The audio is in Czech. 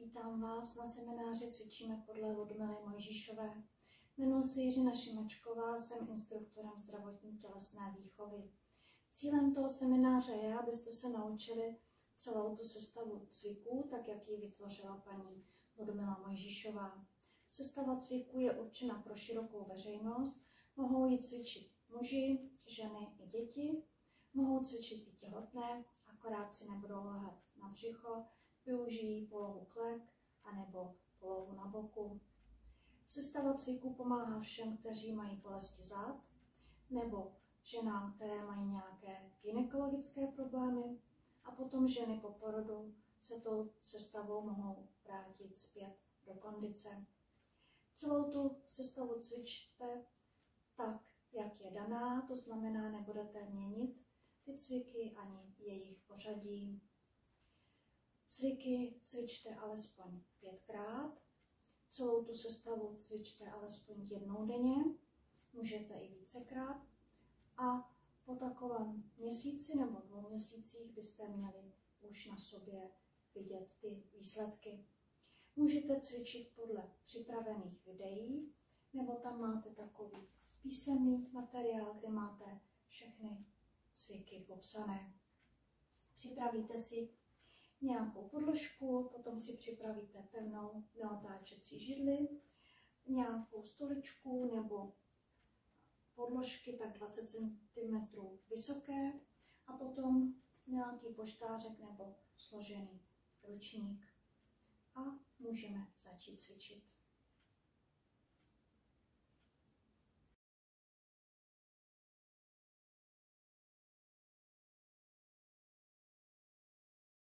Vítám vás na semináři Cvičíme podle Ludmily Mojžíšové. Jmenuji se Jiřina Šimečková, jsem instruktorem zdravotní tělesné výchovy. Cílem toho semináře je, abyste se naučili celou tu sestavu cviků, tak jak ji vytvořila paní Ludmila Mojžíšová. Sestava cviků je určena pro širokou veřejnost, mohou ji cvičit muži, ženy i děti, mohou cvičit i těhotné, akorát si nebudou lehat na břicho, využijí polohu klek anebo polohu na boku. Sestava cviků pomáhá všem, kteří mají bolesti zad, nebo ženám, které mají nějaké gynekologické problémy, a potom ženy po porodu se tou sestavou mohou vrátit zpět do kondice. Celou tu sestavu cvičte tak, jak je daná, to znamená, nebudete měnit ty cviky ani jejich pořadí. Cviky cvičte alespoň 5krát, celou tu sestavu cvičte alespoň jednou denně, můžete i vícekrát, a po takovém měsíci nebo 2 měsících byste měli už na sobě vidět ty výsledky. Můžete cvičit podle připravených videí, nebo tam máte takový písemný materiál, kde máte všechny cviky popsané. Připravíte si nějakou podložku, potom si připravíte pevnou neotáčecí židli, nějakou stoličku nebo podložky tak 20 cm vysoké a potom nějaký poštářek nebo složený ručník. A můžeme začít cvičit.